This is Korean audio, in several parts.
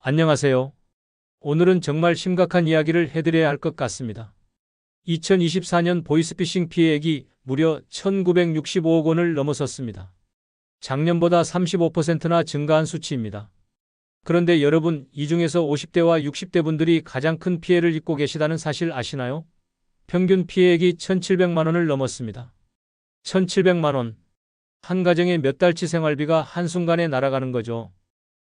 안녕하세요. 오늘은 정말 심각한 이야기를 해드려야 할 것 같습니다. 2024년 보이스피싱 피해액이 무려 1965억 원을 넘어섰습니다. 작년보다 35%나 증가한 수치입니다. 그런데 여러분, 이 중에서 50대와 60대 분들이 가장 큰 피해를 입고 계시다는 사실 아시나요? 평균 피해액이 1,700만 원을 넘었습니다. 1,700만 원. 한 가정의 몇 달치 생활비가 한순간에 날아가는 거죠.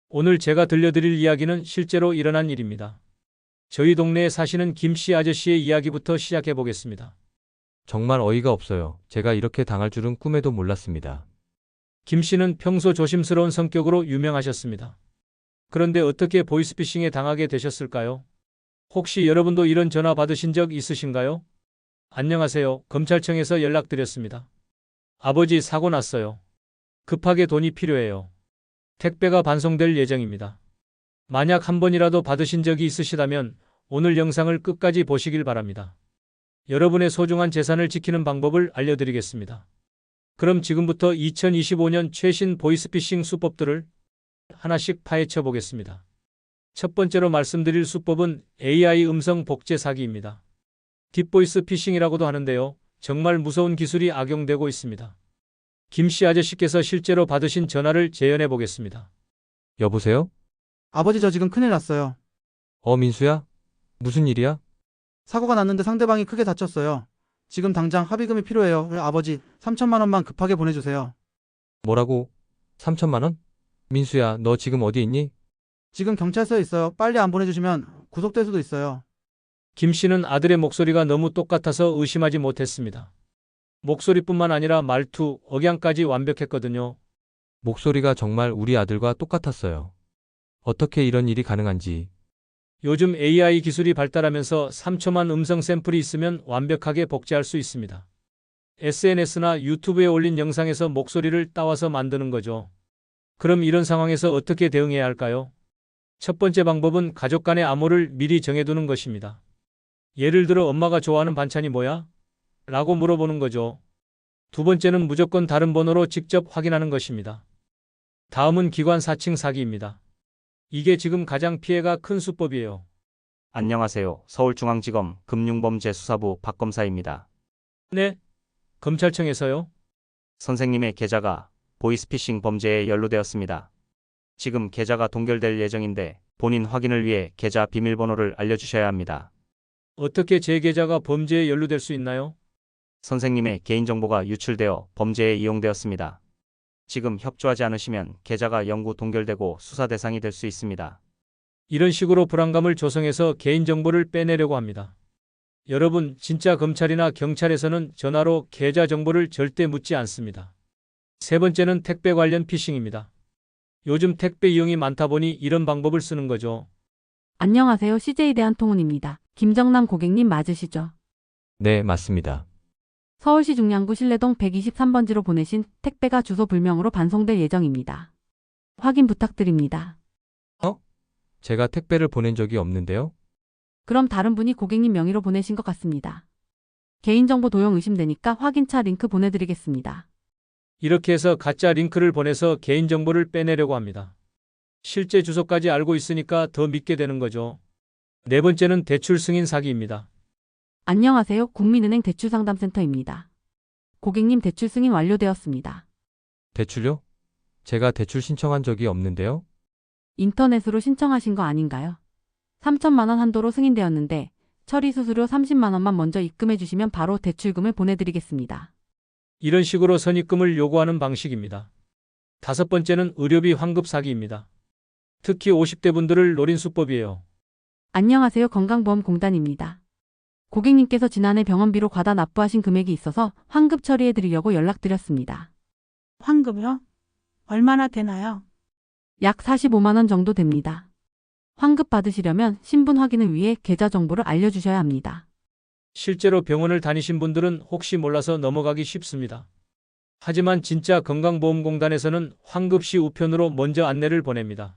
오늘 제가 들려드릴 이야기는 실제로 일어난 일입니다. 저희 동네에 사시는 김씨 아저씨의 이야기부터 시작해 보겠습니다. 정말 어이가 없어요. 제가 이렇게 당할 줄은 꿈에도 몰랐습니다. 김씨는 평소 조심스러운 성격으로 유명하셨습니다. 그런데 어떻게 보이스피싱에 당하게 되셨을까요? 혹시 여러분도 이런 전화 받으신 적 있으신가요? 안녕하세요. 검찰청에서 연락드렸습니다. 아버지 사고 났어요. 급하게 돈이 필요해요. 택배가 반송될 예정입니다. 만약 한 번이라도 받으신 적이 있으시다면 오늘 영상을 끝까지 보시길 바랍니다. 여러분의 소중한 재산을 지키는 방법을 알려드리겠습니다. 그럼 지금부터 2025년 최신 보이스피싱 수법들을 하나씩 파헤쳐 보겠습니다. 첫 번째로 말씀드릴 수법은 AI 음성 복제 사기입니다. 딥보이스 피싱이라고도 하는데요. 정말 무서운 기술이 악용되고 있습니다. 김씨 아저씨께서 실제로 받으신 전화를 재연해 보겠습니다. 여보세요? 아버지, 저 지금 큰일 났어요. 민수야? 무슨 일이야? 사고가 났는데 상대방이 크게 다쳤어요. 지금 당장 합의금이 필요해요. 아버지, 3천만 원만 급하게 보내주세요. 뭐라고? 3천만 원? 민수야, 너 지금 어디 있니? 지금 경찰서에 있어요. 빨리 안 보내주시면 구속될 수도 있어요. 김씨는 아들의 목소리가 너무 똑같아서 의심하지 못했습니다. 목소리뿐만 아니라 말투, 억양까지 완벽했거든요. 목소리가 정말 우리 아들과 똑같았어요. 어떻게 이런 일이 가능한지. 요즘 AI 기술이 발달하면서 3초만 음성 샘플이 있으면 완벽하게 복제할 수 있습니다. SNS나 유튜브에 올린 영상에서 목소리를 따와서 만드는 거죠. 그럼 이런 상황에서 어떻게 대응해야 할까요? 첫 번째 방법은 가족 간의 암호를 미리 정해두는 것입니다. 예를 들어 엄마가 좋아하는 반찬이 뭐야? 라고 물어보는 거죠. 두 번째는 무조건 다른 번호로 직접 확인하는 것입니다. 다음은 기관 사칭 사기입니다. 이게 지금 가장 피해가 큰 수법이에요. 안녕하세요. 서울중앙지검 금융범죄수사부 박검사입니다. 네? 검찰청에서요? 선생님의 계좌가 보이스피싱 범죄에 연루되었습니다. 지금 계좌가 동결될 예정인데 본인 확인을 위해 계좌 비밀번호를 알려주셔야 합니다. 어떻게 제 계좌가 범죄에 연루될 수 있나요? 선생님의 개인정보가 유출되어 범죄에 이용되었습니다. 지금 협조하지 않으시면 계좌가 영구 동결되고 수사 대상이 될 수 있습니다. 이런 식으로 불안감을 조성해서 개인정보를 빼내려고 합니다. 여러분, 진짜 검찰이나 경찰에서는 전화로 계좌 정보를 절대 묻지 않습니다. 세 번째는 택배 관련 피싱입니다. 요즘 택배 이용이 많다 보니 이런 방법을 쓰는 거죠. 안녕하세요. CJ 대한통운입니다. 김정남 고객님 맞으시죠? 네, 맞습니다. 서울시 중량구 신례동 123번지로 보내신 택배가 주소 불명으로 반송될 예정입니다. 확인 부탁드립니다. 제가 택배를 보낸 적이 없는데요? 그럼 다른 분이 고객님 명의로 보내신 것 같습니다. 개인정보 도용 의심되니까 확인차 링크 보내드리겠습니다. 이렇게 해서 가짜 링크를 보내서 개인정보를 빼내려고 합니다. 실제 주소까지 알고 있으니까 더 믿게 되는 거죠. 네 번째는 대출 승인 사기입니다. 안녕하세요. 국민은행 대출상담센터입니다. 고객님 대출 승인 완료되었습니다. 대출요? 제가 대출 신청한 적이 없는데요? 인터넷으로 신청하신 거 아닌가요? 3천만 원 한도로 승인되었는데 처리 수수료 30만 원만 먼저 입금해 주시면 바로 대출금을 보내드리겠습니다. 이런 식으로 선입금을 요구하는 방식입니다. 다섯 번째는 의료비 환급 사기입니다. 특히 50대 분들을 노린 수법이에요. 안녕하세요. 건강보험공단입니다. 고객님께서 지난해 병원비로 과다 납부하신 금액이 있어서 환급 처리해 드리려고 연락드렸습니다. 환급이요? 얼마나 되나요? 약 45만 원 정도 됩니다. 환급 받으시려면 신분 확인을 위해 계좌 정보를 알려주셔야 합니다. 실제로 병원을 다니신 분들은 혹시 몰라서 넘어가기 쉽습니다. 하지만 진짜 건강보험공단에서는 환급 시 우편으로 먼저 안내를 보냅니다.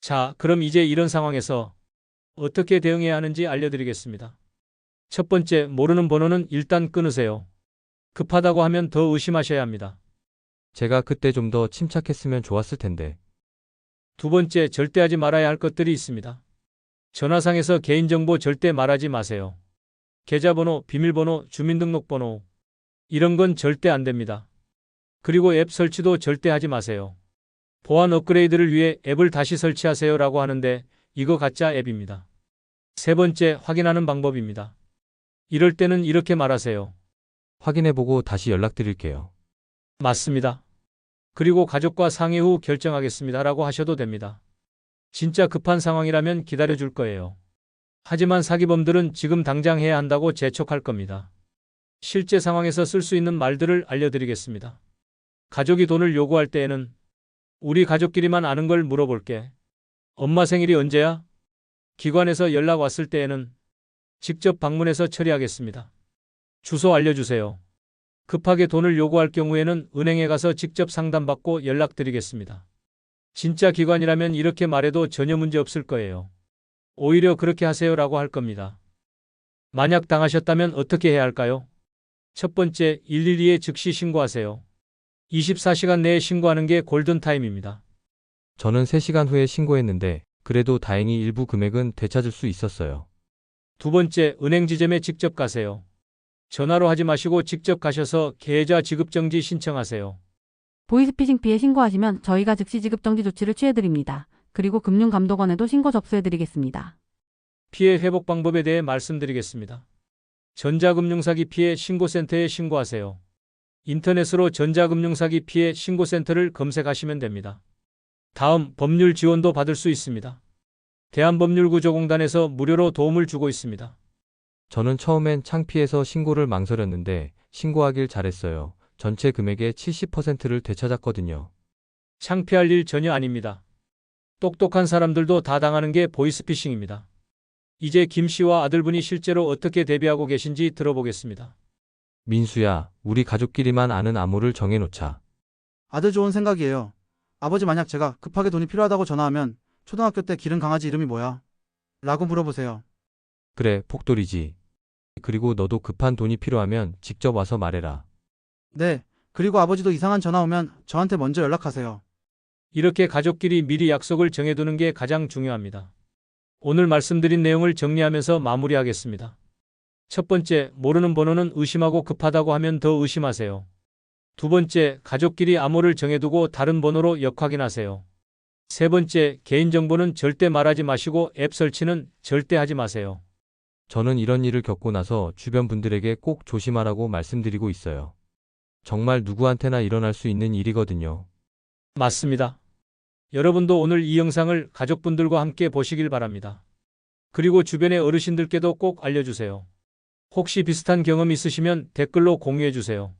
자, 그럼 이제 이런 상황에서 어떻게 대응해야 하는지 알려드리겠습니다. 첫 번째, 모르는 번호는 일단 끊으세요. 급하다고 하면 더 의심하셔야 합니다. 제가 그때 좀 더 침착했으면 좋았을 텐데. 두 번째, 절대 하지 말아야 할 것들이 있습니다. 전화상에서 개인정보 절대 말하지 마세요. 계좌번호, 비밀번호, 주민등록번호. 이런 건 절대 안 됩니다. 그리고 앱 설치도 절대 하지 마세요. 보안 업그레이드를 위해 앱을 다시 설치하세요라고 하는데 이거 가짜 앱입니다. 세 번째, 확인하는 방법입니다. 이럴 때는 이렇게 말하세요. 확인해보고 다시 연락드릴게요. 맞습니다. 그리고 가족과 상의 후 결정하겠습니다라고 하셔도 됩니다. 진짜 급한 상황이라면 기다려줄 거예요. 하지만 사기범들은 지금 당장 해야 한다고 재촉할 겁니다. 실제 상황에서 쓸 수 있는 말들을 알려드리겠습니다. 가족이 돈을 요구할 때에는 우리 가족끼리만 아는 걸 물어볼게. 엄마 생일이 언제야? 기관에서 연락 왔을 때에는 직접 방문해서 처리하겠습니다. 주소 알려주세요. 급하게 돈을 요구할 경우에는 은행에 가서 직접 상담받고 연락드리겠습니다. 진짜 기관이라면 이렇게 말해도 전혀 문제 없을 거예요. 오히려 그렇게 하세요라고 할 겁니다. 만약 당하셨다면 어떻게 해야 할까요? 첫 번째, 112에 즉시 신고하세요. 24시간 내에 신고하는 게 골든타임입니다. 저는 3시간 후에 신고했는데 그래도 다행히 일부 금액은 되찾을 수 있었어요. 두 번째, 은행 지점에 직접 가세요. 전화로 하지 마시고 직접 가셔서 계좌 지급정지 신청하세요. 보이스피싱 피해 신고하시면 저희가 즉시 지급정지 조치를 취해드립니다. 그리고 금융감독원에도 신고 접수해드리겠습니다. 피해 회복 방법에 대해 말씀드리겠습니다. 전자금융사기 피해 신고센터에 신고하세요. 인터넷으로 전자금융사기 피해 신고센터를 검색하시면 됩니다. 다음, 법률 지원도 받을 수 있습니다. 대한법률구조공단에서 무료로 도움을 주고 있습니다. 저는 처음엔 창피해서 신고를 망설였는데 신고하길 잘했어요. 전체 금액의 70%를 되찾았거든요. 창피할 일 전혀 아닙니다. 똑똑한 사람들도 다 당하는 게 보이스피싱입니다. 이제 김 씨와 아들분이 실제로 어떻게 대비하고 계신지 들어보겠습니다. 민수야, 우리 가족끼리만 아는 암호를 정해놓자. 아들 좋은 생각이에요. 아버지 만약 제가 급하게 돈이 필요하다고 전화하면 초등학교 때 기른 강아지 이름이 뭐야? 라고 물어보세요. 그래, 복돌이지. 그리고 너도 급한 돈이 필요하면 직접 와서 말해라. 네, 그리고 아버지도 이상한 전화 오면 저한테 먼저 연락하세요. 이렇게 가족끼리 미리 약속을 정해두는 게 가장 중요합니다. 오늘 말씀드린 내용을 정리하면서 마무리하겠습니다. 첫 번째, 모르는 번호는 의심하고 급하다고 하면 더 의심하세요. 두 번째, 가족끼리 암호를 정해두고 다른 번호로 역확인하세요. 세 번째, 개인정보는 절대 말하지 마시고 앱 설치는 절대 하지 마세요. 저는 이런 일을 겪고 나서 주변 분들에게 꼭 조심하라고 말씀드리고 있어요. 정말 누구한테나 일어날 수 있는 일이거든요. 맞습니다. 여러분도 오늘 이 영상을 가족분들과 함께 보시길 바랍니다. 그리고 주변의 어르신들께도 꼭 알려주세요. 혹시 비슷한 경험 있으시면 댓글로 공유해주세요.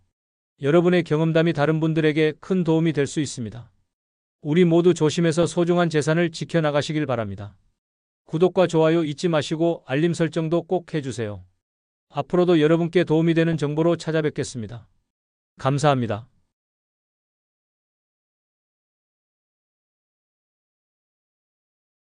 여러분의 경험담이 다른 분들에게 큰 도움이 될 수 있습니다. 우리 모두 조심해서 소중한 재산을 지켜나가시길 바랍니다. 구독과 좋아요 잊지 마시고 알림 설정도 꼭 해주세요. 앞으로도 여러분께 도움이 되는 정보로 찾아뵙겠습니다. 감사합니다.